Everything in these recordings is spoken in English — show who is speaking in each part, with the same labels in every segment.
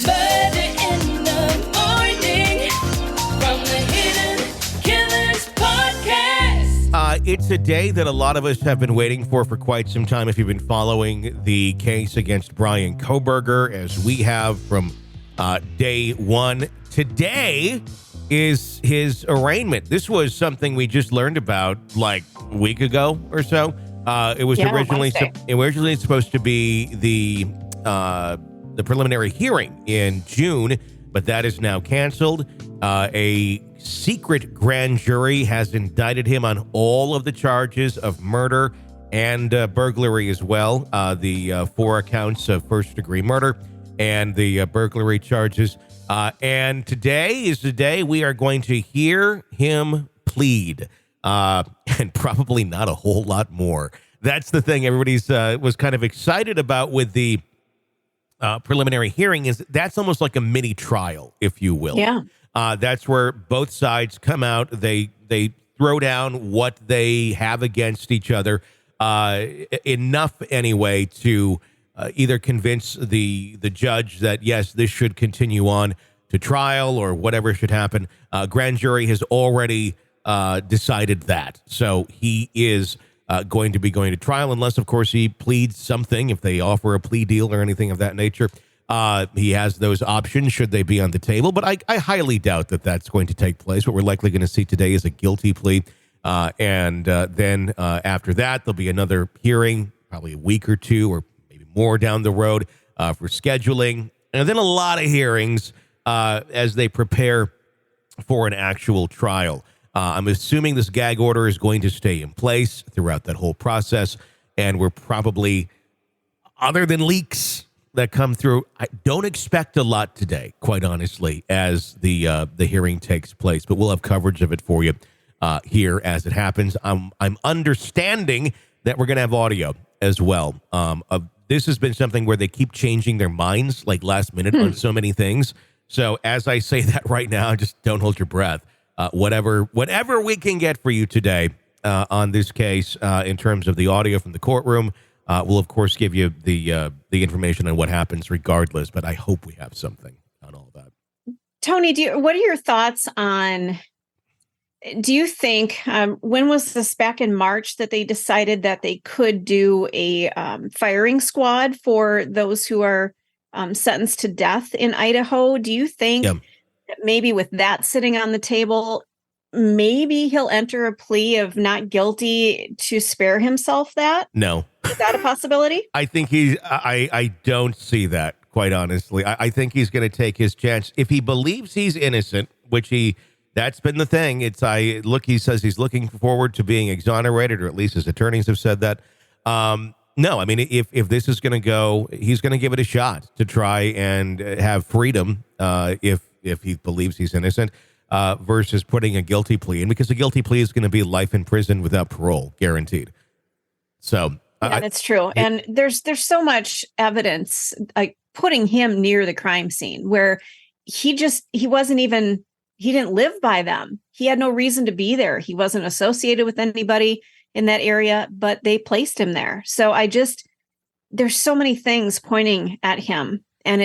Speaker 1: Murder in the morning from the Hidden Killers podcast.
Speaker 2: It's a day that a lot of us have been waiting for quite some time. If you've been following the case against Bryan Kohberger, as we have from day one, today is his arraignment. This was something we just learned about like a week ago or so. It was originally supposed to be the preliminary hearing in June, but that is now canceled. A secret grand jury has indicted him on all of the charges of murder and burglary as well. The 4 counts of first-degree murder and the burglary charges. And today is the day we are going to hear him plead, and probably not a whole lot more. That's the thing everybody's was kind of excited about with the preliminary hearing, is that's almost like a mini trial, if you will.
Speaker 3: Yeah.
Speaker 2: That's where both sides come out. They throw down what they have against each other, enough anyway to either convince the judge that, yes, this should continue on to trial or whatever should happen. Grand jury has already decided that. So he is going to be going to trial unless, of course, he pleads something. If they offer a plea deal or anything of that nature, he has those options should they be on the table. But I highly doubt that that's going to take place. What we're likely going to see today is a guilty plea. And then after that, there'll be another hearing, probably a week or two or maybe more down the road for scheduling. And then a lot of hearings as they prepare for an actual trial. I'm assuming this gag order is going to stay in place throughout that whole process. And we're probably, other than leaks that come through, I don't expect a lot today, quite honestly, as the hearing takes place. But we'll have coverage of it for you here as it happens. I'm understanding that we're going to have audio as well. This has been something where they keep changing their minds like last minute on so many things. So as I say that right now, just don't hold your breath. Whatever we can get for you today on this case in terms of the audio from the courtroom, we'll, of course, give you the information on what happens regardless. But I hope we have something on all that.
Speaker 3: Tony, what are your thoughts on, do you think, when was this, back in March, that they decided that they could do a firing squad for those who are sentenced to death in Idaho? Do you think that maybe with that sitting on the table, maybe he'll enter a plea of not guilty to spare himself that? No. Is that a possibility?
Speaker 2: I think I don't see that, quite honestly. I think he's going to take his chance. If he believes he's innocent, which that's been the thing. He says he's looking forward to being exonerated, or at least his attorneys have said that. No, I mean, if this is going to go, he's going to give it a shot to try and have freedom if he believes he's innocent, versus putting a guilty plea in, because a guilty plea is going to be life in prison without parole, guaranteed. So
Speaker 3: yeah, that's true. And there's so much evidence like putting him near the crime scene where he didn't live by them. He had no reason to be there. He wasn't associated with anybody in that area, but they placed him there. So there's so many things pointing at him, and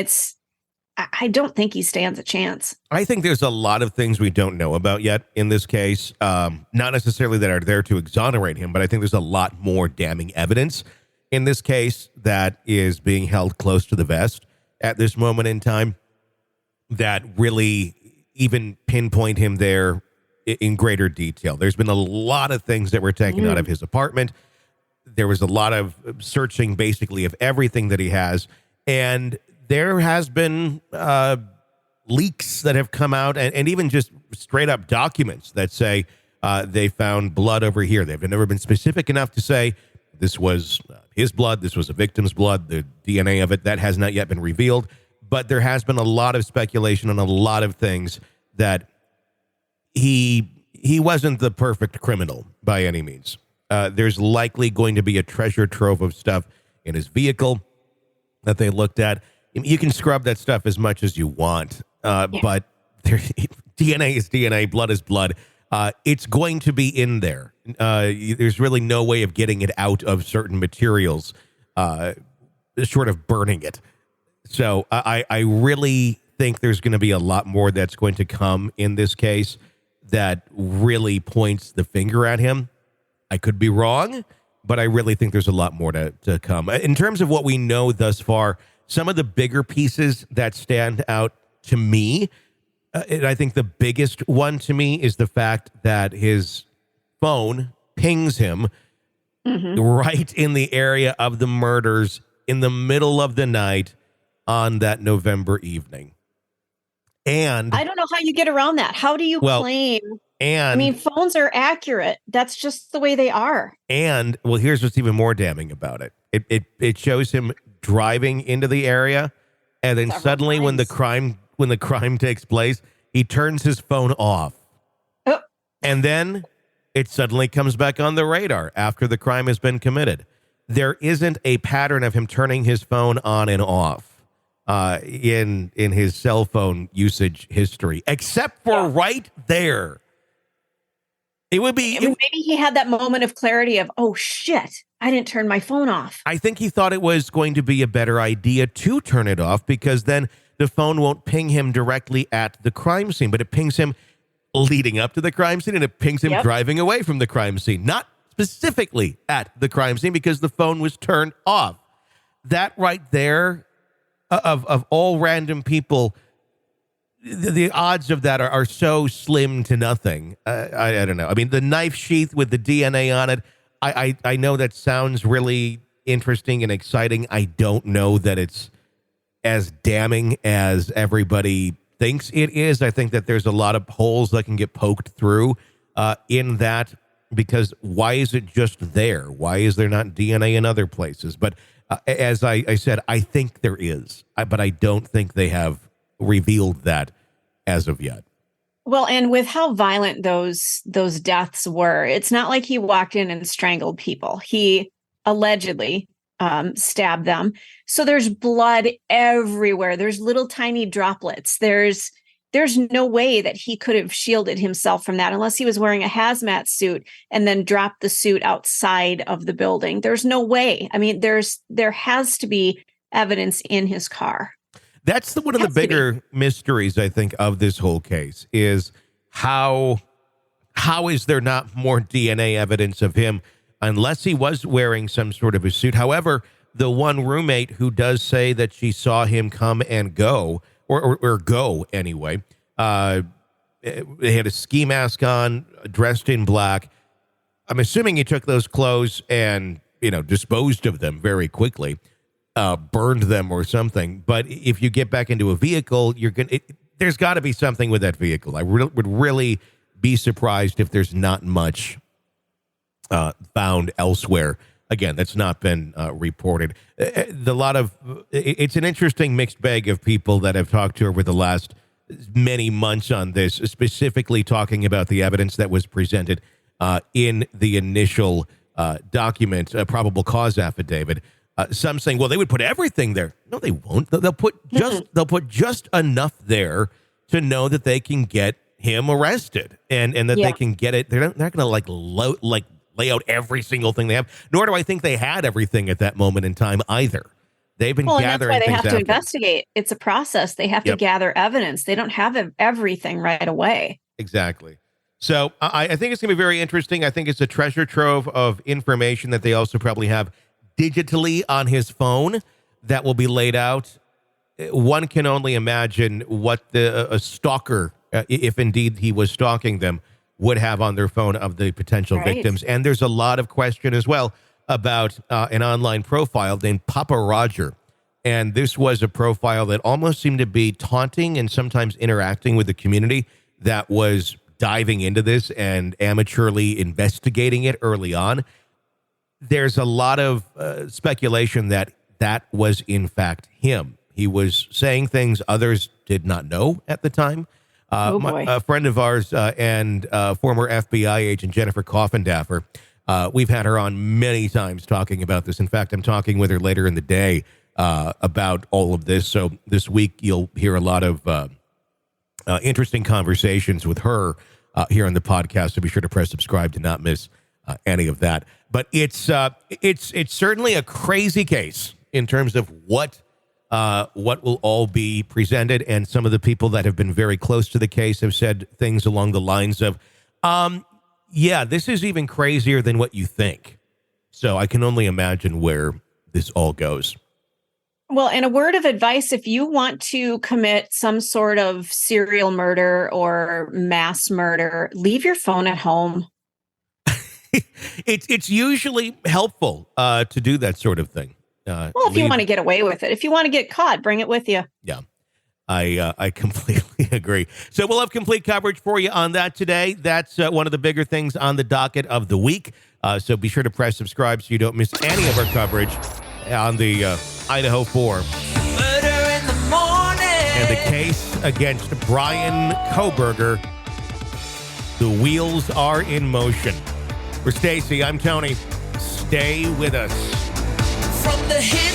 Speaker 3: I don't think he stands a chance.
Speaker 2: I think there's a lot of things we don't know about yet in this case, not necessarily that are there to exonerate him, but I think there's a lot more damning evidence in this case that is being held close to the vest at this moment in time that really even pinpoint him there in greater detail. There's been a lot of things that were taken out of his apartment. There was a lot of searching, basically, of everything that he has. And there has been leaks that have come out, and even just straight up documents that say they found blood over here. They've never been specific enough to say this was his blood, this was a victim's blood, the DNA of it. That has not yet been revealed. But there has been a lot of speculation on a lot of things that he wasn't the perfect criminal by any means. There's likely going to be a treasure trove of stuff in his vehicle that they looked at. You can scrub that stuff as much as you want, but DNA is DNA, blood is blood. It's going to be in there. There's really no way of getting it out of certain materials, short of burning it. So I really think there's going to be a lot more that's going to come in this case that really points the finger at him. I could be wrong, but I really think there's a lot more to come. In terms of what we know thus far, some of the bigger pieces that stand out to me, and I think the biggest one to me is the fact that his phone pings him right in the area of the murders in the middle of the night on that November evening. And
Speaker 3: I don't know how you get around that. How do you claim? I mean, phones are accurate. That's just the way they are.
Speaker 2: And well, here's what's even more damning about it. It shows him driving into the area, and then suddenly when the crime takes place, he turns his phone off.
Speaker 3: Oh.
Speaker 2: And then it suddenly comes back on the radar after the crime has been committed. There isn't a pattern of him turning his phone on and off in his cell phone usage history, except for right there. It would be
Speaker 3: maybe he had that moment of clarity of, oh shit, I didn't turn my phone off.
Speaker 2: I think he thought it was going to be a better idea to turn it off, because then the phone won't ping him directly at the crime scene, but it pings him leading up to the crime scene, and it pings him driving away from the crime scene, not specifically at the crime scene, because the phone was turned off. That right there, of all random people, the odds of that are so slim to nothing. I don't know. I mean, the knife sheath with the DNA on it, I know that sounds really interesting and exciting. I don't know that it's as damning as everybody thinks it is. I think that there's a lot of holes that can get poked through in that, because why is it just there? Why is there not DNA in other places? But as I said, I think there is, but I don't think they have revealed that as of yet.
Speaker 3: Well, and with how violent those deaths were, it's not like he walked in and strangled people. He allegedly stabbed them. So there's blood everywhere. There's little tiny droplets. There's no way that he could have shielded himself from that unless he was wearing a hazmat suit and then dropped the suit outside of the building. There's no way. I mean, there has to be evidence in his car.
Speaker 2: That's one of the bigger mysteries, I think, of this whole case is how is there not more DNA evidence of him unless he was wearing some sort of a suit. However, the one roommate who does say that she saw him come and go, or go anyway, they had a ski mask on, dressed in black. I'm assuming he took those clothes and, disposed of them very quickly. Burned them or something. But if you get back into a vehicle, there's got to be something with that vehicle. I would really be surprised if there's not much found elsewhere. Again, that's not been reported. It's an interesting mixed bag of people that I've talked to over the last many months on this, specifically talking about the evidence that was presented in the initial document, probable cause affidavit. Some saying, well, they would put everything there. No, they won't. They'll put just enough there to know that they can get him arrested and that they can get it. They're not going to lay out every single thing they have. Nor do I think they had everything at that moment in time either. They've been gathering.
Speaker 3: And that's why they
Speaker 2: things
Speaker 3: have
Speaker 2: after.
Speaker 3: to investigate. It's a process. They have to gather evidence. They don't have everything right away.
Speaker 2: Exactly. So I think it's going to be very interesting. I think it's a treasure trove of information that they also probably have digitally on his phone that will be laid out. One can only imagine what a stalker, if indeed he was stalking them, would have on their phone of the potential victims. And there's a lot of question as well about an online profile named Papa Roger. And this was a profile that almost seemed to be taunting and sometimes interacting with the community that was diving into this and amateurly investigating it early on. There's a lot of speculation that was, in fact, him. He was saying things others did not know at the time. A friend of ours and former FBI agent Jennifer Coffindaffer, we've had her on many times talking about this. In fact, I'm talking with her later in the day about all of this. So this week, you'll hear a lot of interesting conversations with her here on the podcast. So be sure to press subscribe to not miss any of that. But it's certainly a crazy case in terms of what what will all be presented. And some of the people that have been very close to the case have said things along the lines of, yeah, this is even crazier than what you think. So I can only imagine where this all goes.
Speaker 3: Well, and a word of advice, if you want to commit some sort of serial murder or mass murder, leave your phone at home.
Speaker 2: It's usually helpful to do that sort of thing.
Speaker 3: Well, if you want to get away with it. If you want to get caught, bring it with you.
Speaker 2: Yeah, I completely agree. So we'll have complete coverage for you on that today. That's one of the bigger things on the docket of the week. So be sure to press subscribe so you don't miss any of our coverage on the Idaho 4.
Speaker 1: Murder in the morning.
Speaker 2: And the case against Bryan Kohberger. The wheels are in motion. For Stacy, I'm Tony. Stay with us.
Speaker 1: From the hit